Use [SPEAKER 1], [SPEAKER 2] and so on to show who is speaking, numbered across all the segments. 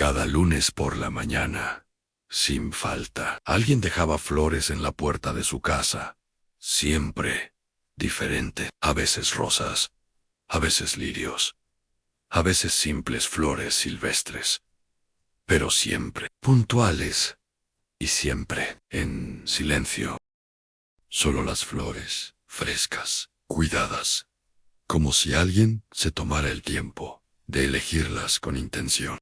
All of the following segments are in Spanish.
[SPEAKER 1] Cada lunes por la mañana, sin falta, alguien dejaba flores en la puerta de su casa. Siempre diferente, a veces rosas, a veces lirios, a veces simples flores silvestres, pero siempre puntuales y siempre en silencio. Solo las flores, frescas, cuidadas, como si alguien se tomara el tiempo de elegirlas con intención.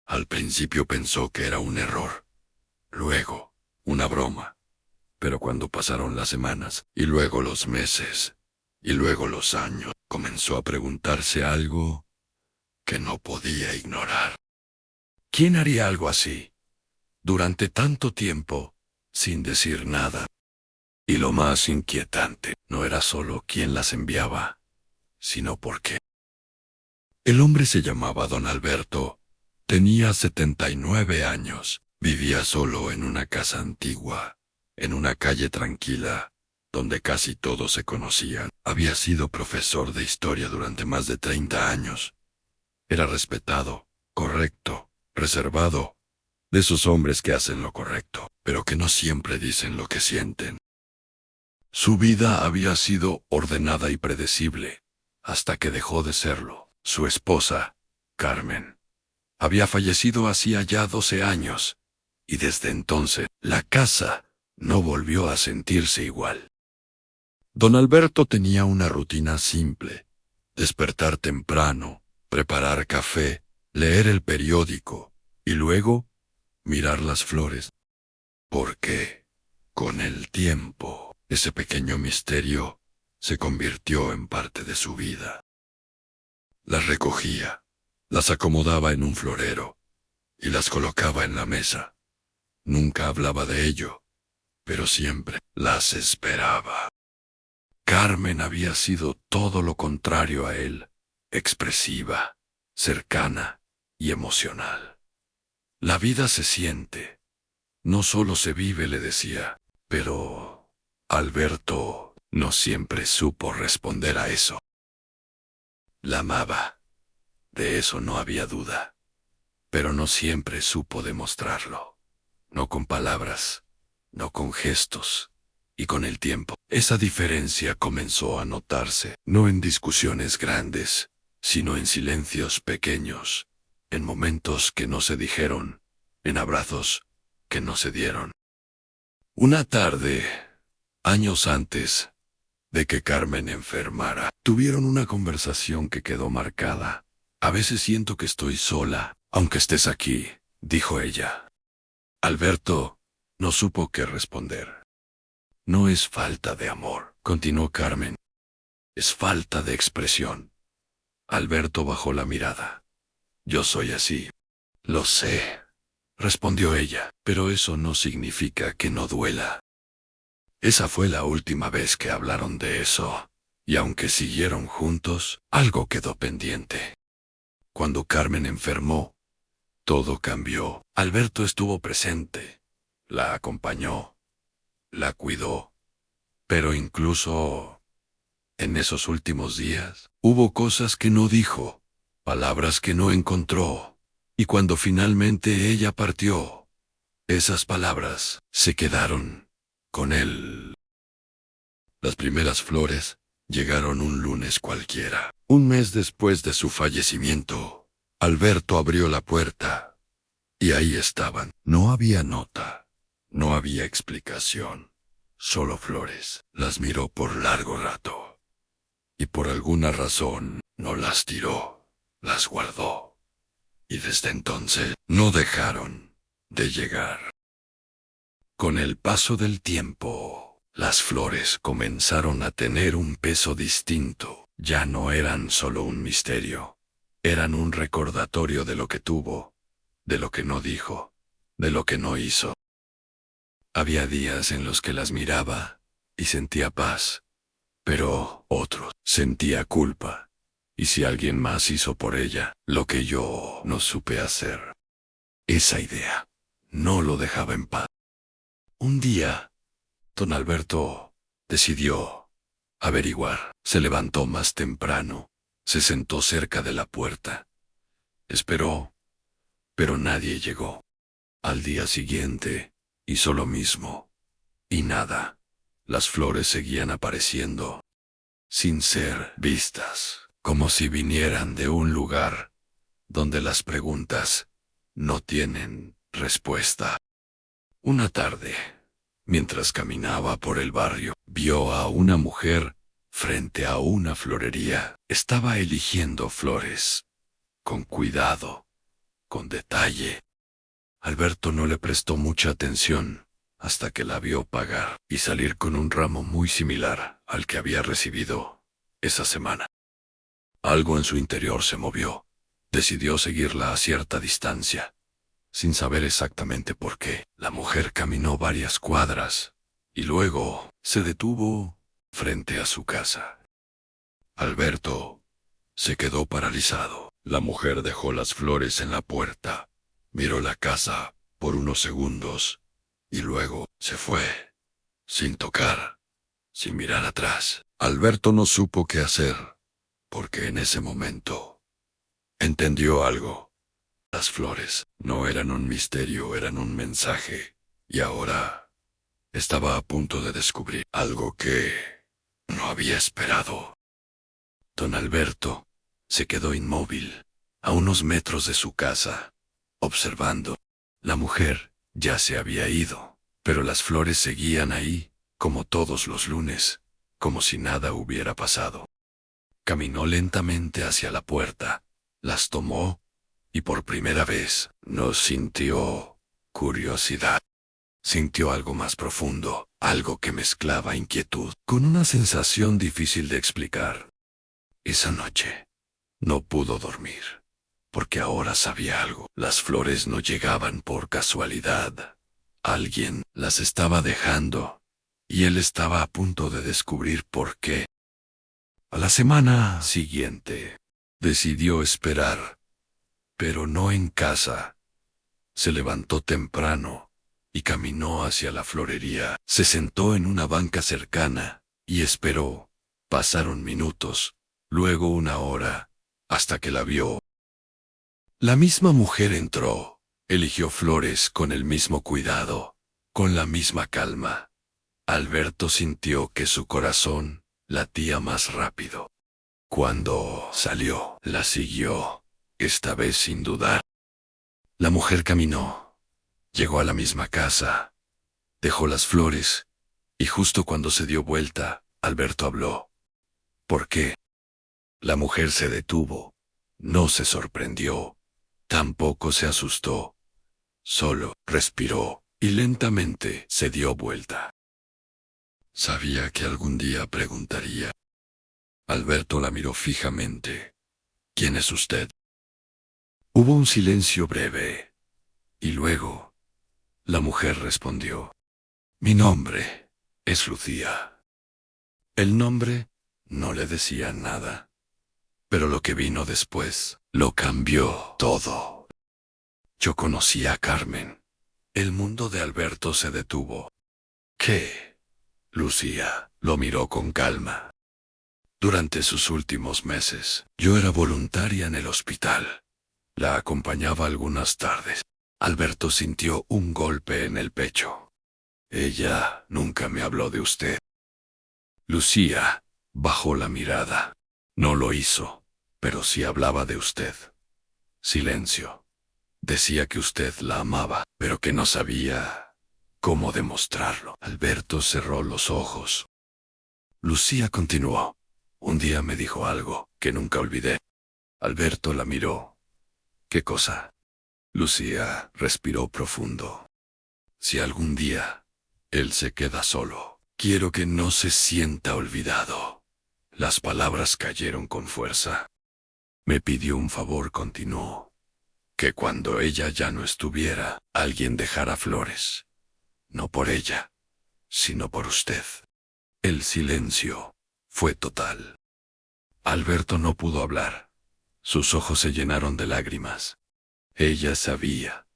[SPEAKER 1] Al principio pensó que era un error, luego una broma, pero cuando pasaron las semanas, y luego los meses, y luego los años, comenzó a preguntarse algo que no podía ignorar. ¿Quién haría algo así, durante tanto tiempo, sin decir nada? Y lo más inquietante, no era solo quién las enviaba, sino por qué. El hombre se llamaba Don Alberto. Tenía 79 años, vivía solo en una casa antigua, en una calle tranquila, donde casi todos se conocían. Había sido profesor de historia durante más de 30 años. Era respetado, correcto, reservado, de esos hombres que hacen lo correcto, pero que no siempre dicen lo que sienten. Su vida había sido ordenada y predecible, hasta que dejó de serlo. Su esposa, Carmen, había fallecido hacía ya 12 años, y desde entonces la casa no volvió a sentirse igual. Don Alberto tenía una rutina simple: despertar temprano, preparar café, leer el periódico, y luego mirar las flores. Porque, con el tiempo, ese pequeño misterio se convirtió en parte de su vida. Las recogía, las acomodaba en un florero y las colocaba en la mesa. Nunca hablaba de ello, pero siempre las esperaba. Carmen había sido todo lo contrario a él: expresiva, cercana y emocional. La vida se siente, no solo se vive, le decía, pero Alberto no siempre supo responder a eso. La amaba, de eso no había duda, pero no siempre supo demostrarlo. No con palabras, no con gestos, y con el tiempo, esa diferencia comenzó a notarse, no en discusiones grandes, sino en silencios pequeños, en momentos que no se dijeron, en abrazos que no se dieron. Una tarde, años antes de que Carmen enfermara, tuvieron una conversación que quedó marcada. A veces siento que estoy sola, aunque estés aquí, dijo ella. Alberto no supo qué responder. No es falta de amor, continuó Carmen. Es falta de expresión. Alberto bajó la mirada. Yo soy así. Lo sé, respondió ella, pero eso no significa que no duela. Esa fue la última vez que hablaron de eso, y aunque siguieron juntos, algo quedó pendiente. Cuando Carmen enfermó, todo cambió. Alberto estuvo presente, la acompañó, la cuidó, pero incluso en esos últimos días hubo cosas que no dijo, palabras que no encontró, y cuando finalmente ella partió, esas palabras se quedaron con él. Las primeras flores llegaron un lunes cualquiera. Un mes después de su fallecimiento, Alberto abrió la puerta, y ahí estaban. No había nota, no había explicación, solo flores. Las miró por largo rato, y por alguna razón no las tiró, las guardó. Y desde entonces no dejaron de llegar. Con el paso del tiempo, las flores comenzaron a tener un peso distinto. Ya no eran solo un misterio, eran un recordatorio de lo que tuvo, de lo que no dijo, de lo que no hizo. Había días en los que las miraba y sentía paz, pero otros sentía culpa. ¿Y si alguien más hizo por ella lo que yo no supe hacer? Esa idea no lo dejaba en paz. Un día, don Alberto decidió averiguar. Se levantó más temprano, se sentó cerca de la puerta, esperó, pero nadie llegó. Al día siguiente, hizo lo mismo. Y nada. Las flores seguían apareciendo, sin ser vistas, como si vinieran de un lugar donde las preguntas no tienen respuesta. Una tarde, mientras caminaba por el barrio, vio a una mujer frente a una florería. Estaba eligiendo flores, con cuidado, con detalle. Alberto no le prestó mucha atención hasta que la vio pagar y salir con un ramo muy similar al que había recibido esa semana. Algo en su interior se movió. Decidió seguirla a cierta distancia, sin saber exactamente por qué. La mujer caminó varias cuadras y luego se detuvo frente a su casa. Alberto se quedó paralizado. La mujer dejó las flores en la puerta, miró la casa por unos segundos y luego se fue, sin tocar, sin mirar atrás. Alberto no supo qué hacer, porque en ese momento entendió algo. Las flores no eran un misterio, eran un mensaje, y ahora estaba a punto de descubrir algo que no había esperado. Don Alberto se quedó inmóvil, a unos metros de su casa, observando. La mujer ya se había ido, pero las flores seguían ahí, como todos los lunes, como si nada hubiera pasado. Caminó lentamente hacia la puerta, las tomó, y por primera vez no sintió curiosidad. Sintió algo más profundo, algo que mezclaba inquietud con una sensación difícil de explicar. Esa noche no pudo dormir, porque ahora sabía algo. Las flores no llegaban por casualidad. Alguien las estaba dejando, y él estaba a punto de descubrir por qué. A la semana siguiente, decidió esperar, pero no en casa. Se levantó temprano y caminó hacia la florería. Se sentó en una banca cercana y esperó. Pasaron minutos, luego una hora, hasta que la vio. La misma mujer entró, eligió flores con el mismo cuidado, con la misma calma. Alberto sintió que su corazón latía más rápido. Cuando salió, la siguió, esta vez sin dudar. La mujer caminó, llegó a la misma casa, dejó las flores, y justo cuando se dio vuelta, Alberto habló. ¿Por qué? La mujer se detuvo, no se sorprendió, tampoco se asustó, solo respiró y lentamente se dio vuelta. Sabía que algún día preguntaría. Alberto la miró fijamente. ¿Quién es usted? Hubo un silencio breve, y luego la mujer respondió. Mi nombre es Lucía. El nombre no le decía nada, pero lo que vino después lo cambió todo. Yo conocí a Carmen. El mundo de Alberto se detuvo. ¿Qué? Lucía lo miró con calma. Durante sus últimos meses, yo era voluntaria en el hospital. La acompañaba algunas tardes. Alberto sintió un golpe en el pecho. Ella nunca me habló de usted. Lucía bajó la mirada. No lo hizo, pero sí hablaba de usted. Silencio. Decía que usted la amaba, pero que no sabía cómo demostrarlo. Alberto cerró los ojos. Lucía continuó. Un día me dijo algo que nunca olvidé. Alberto la miró. ¿Qué cosa? Lucía respiró profundo. Si algún día él se queda solo, quiero que no se sienta olvidado. Las palabras cayeron con fuerza. Me pidió un favor, continuó. Que cuando ella ya no estuviera, alguien dejara flores. No por ella, sino por usted. El silencio fue total. Alberto no pudo hablar. Sus ojos se llenaron de lágrimas. Ella sabía,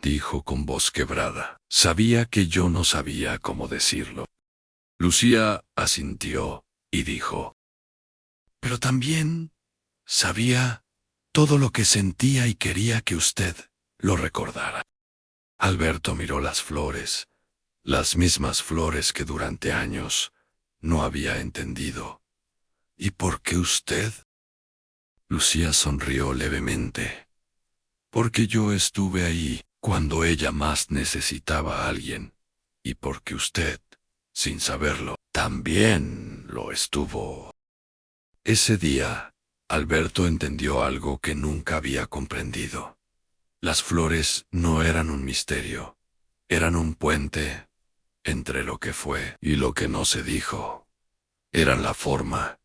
[SPEAKER 1] dijo con voz quebrada. Sabía que yo no sabía cómo decirlo. Lucía asintió y dijo. Pero también sabía todo lo que sentía y quería que usted lo recordara. Alberto miró las mismas flores que durante años no había entendido. ¿Y por qué usted? Lucía sonrió levemente. Porque yo estuve ahí cuando ella más necesitaba a alguien, y porque usted, sin saberlo, también lo estuvo. Ese día, Alberto entendió algo que nunca había comprendido. Las flores no eran un misterio, eran un puente entre lo que fue y lo que no se dijo. Eran la forma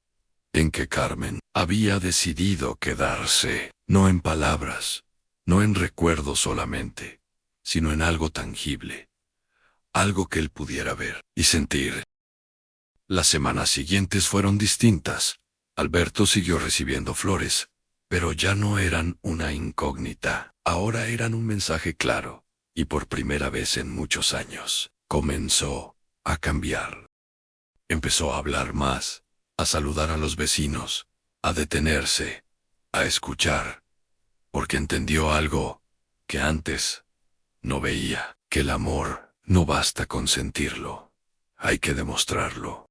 [SPEAKER 1] en que Carmen había decidido quedarse, no en palabras, no en recuerdos solamente, sino en algo tangible, algo que él pudiera ver y sentir. Las semanas siguientes fueron distintas. Alberto siguió recibiendo flores, pero ya no eran una incógnita, ahora eran un mensaje claro, y por primera vez en muchos años, comenzó a cambiar. Empezó a hablar más, a saludar a los vecinos, a detenerse, a escuchar, porque entendió algo que antes no veía, que el amor no basta con sentirlo, hay que demostrarlo.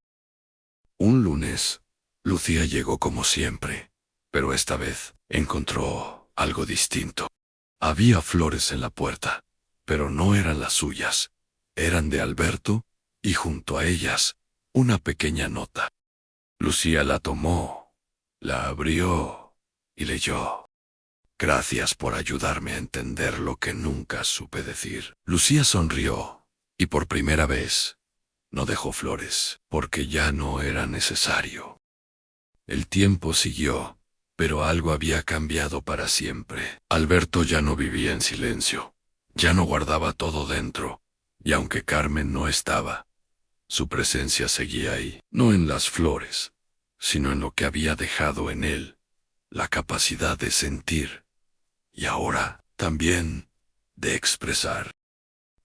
[SPEAKER 1] Un lunes, Lucía llegó como siempre, pero esta vez encontró algo distinto. Había flores en la puerta, pero no eran las suyas, eran de Alberto, y junto a ellas, una pequeña nota. Lucía la tomó, la abrió y leyó. Gracias por ayudarme a entender lo que nunca supe decir. Lucía sonrió, y por primera vez, no dejó flores, porque ya no era necesario. El tiempo siguió, pero algo había cambiado para siempre. Alberto ya no vivía en silencio, ya no guardaba todo dentro, y aunque Carmen no estaba, su presencia seguía ahí, no en las flores, sino en lo que había dejado en él, la capacidad de sentir, y ahora, también, de expresar.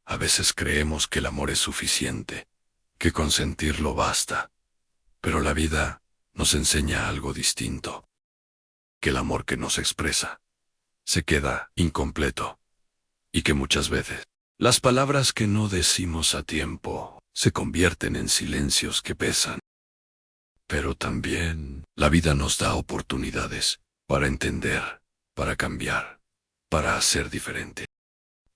[SPEAKER 1] A veces creemos que el amor es suficiente, que con sentirlo basta, pero la vida nos enseña algo distinto, que el amor que no se expresa se queda incompleto, y que muchas veces las palabras que no decimos a tiempo se convierten en silencios que pesan. Pero también la vida nos da oportunidades para entender, para cambiar, para hacer diferente.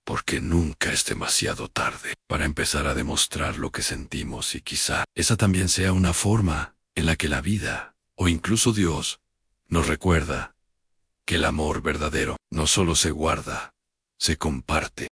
[SPEAKER 1] Porque nunca es demasiado tarde para empezar a demostrar lo que sentimos, y quizá esa también sea una forma en la que la vida, o incluso Dios, nos recuerda que el amor verdadero no solo se guarda, se comparte.